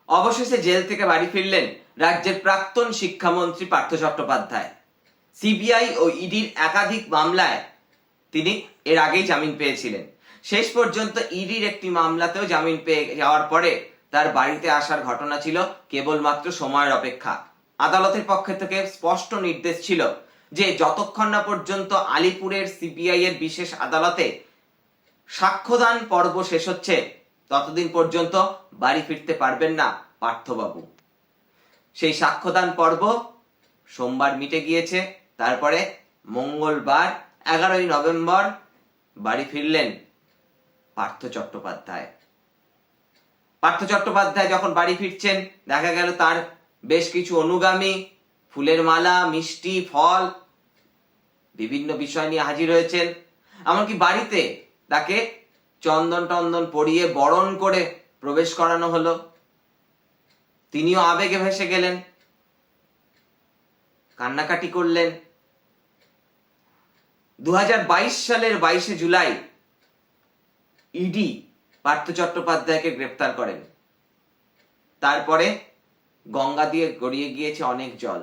অবশেষে জেল থেকে বাড়ি ফিরলেন রাজ্যের প্রাক্তন শিক্ষামন্ত্রী পার্থ চট্টোপাধ্যায়। সিবিআই ও ইডির একাধিক মামলায় তিনি এর আগেই জামিন পেয়েছিলেন। শেষ পর্যন্ত ইডির একটি মামলাতেও জামিন পেয়ে যাওয়ার পরে তার বাড়িতে আসার ঘটনা ছিল কেবলমাত্র সময়ের অপেক্ষা। আদালতের পক্ষ থেকে স্পষ্ট নির্দেশ ছিল যে যতক্ষণ না পর্যন্ত আলিপুরের সিবিআই এর বিশেষ আদালতে সাক্ষ্যদান পর্ব শেষ হচ্ছে ততদিন পর্যন্ত বাড়ি ফিরতে পারবেন না পার্থবাবু। সেই সাক্ষ্যদান পর্ব সোমবার মিটে গিয়েছে। তারপরে মঙ্গলবার 11ই নভেম্বর বাড়ি ফিরলেন পার্থ চট্টোপাধ্যায়। পার্থ চট্টোপাধ্যায় যখন বাড়ি ফিরছেন দেখা গেল তার বেশ কিছু অনুগামী ফুলের মালা, মিষ্টি, ফল বিভিন্ন বিষয় নিয়ে হাজির হয়েছেন। এমনকি বাড়িতে তাকে চন্দন টন্দন পরিয়ে বরণ করে প্রবেশ করানো হলো। তিনিও আবেগে ভেসে গেলেন, কান্নাকাটি করলেন। 2022 সালের 22শে জুলাই ইডি পার্থ চট্টোপাধ্যায়কে গ্রেপ্তার করেন। তারপরে গঙ্গা দিয়ে গড়িয়ে গিয়েছে অনেক জল।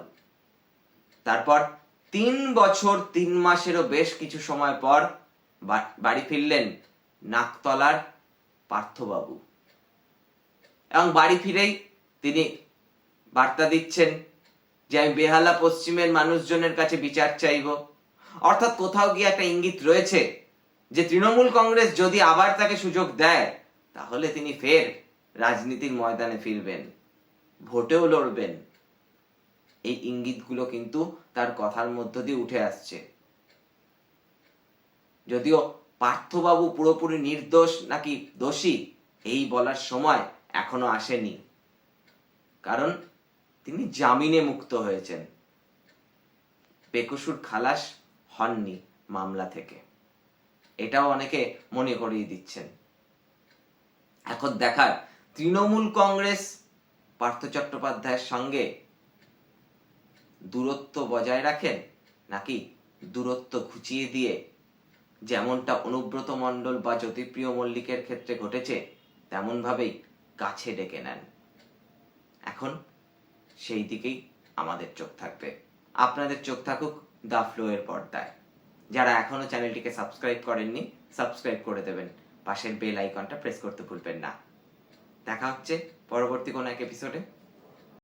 তারপর 3 বছর 3 মাসেরও বেশ কিছু সময় পর বাড়ি ফিরলেন নাকতলার পার্থবাবু। এবং বাড়ি ফিরেই তিনি বার্তা দিচ্ছেন যে আমি বেহালা পশ্চিমের মানুষজনের কাছে বিচার চাইব। অর্থাৎ কোথাও গিয়ে একটা ইঙ্গিত রয়েছে যে তৃণমূল কংগ্রেস যদি আবার তাকে সুযোগ দেয় তাহলে তিনি ফের রাজনীতির ময়দানে ফিরবেন, ভোটেও লড়বেন। এই ইঙ্গিতগুলো কিন্তু তার কথার মধ্য দিয়ে উঠে আসছে। যদিও পার্থবাবু পুরোপুরি নির্দোষ নাকি দোষী এই বলার সময় এখনো আসেনি, কারণ তিনি জামিনে মুক্ত হয়েছেন, বেকসুর খালাস হননি মামলা থেকে। এটাও অনেকে মনে করিয়ে দিচ্ছেন। এখন দেখার তৃণমূল কংগ্রেস পার্থ চট্টোপাধ্যায়ের সঙ্গে দূরত্ব বজায় রাখেন নাকি দূরত্ব ঘুচিয়ে দিয়ে যেমনটা অনুব্রত মণ্ডল বা জ্যোতিপ্রিয় মল্লিকের ক্ষেত্রে ঘটেছে তেমন ভাবেই কাছে ডেকে নেন। এখন সেই দিকেই আমাদের চোখ থাকবে। আপনাদের চোখ থাকুক দ্য ফ্লো এর পর্দায়। যারা এখনো চ্যানেলটিকে সাবস্ক্রাইব করেননি সাবস্ক্রাইব করে দেবেন, পাশের বেল আইকনটা প্রেস করতে ভুলবেন না। দেখা হচ্ছে পরবর্তী কোনো এক এপিসোডে।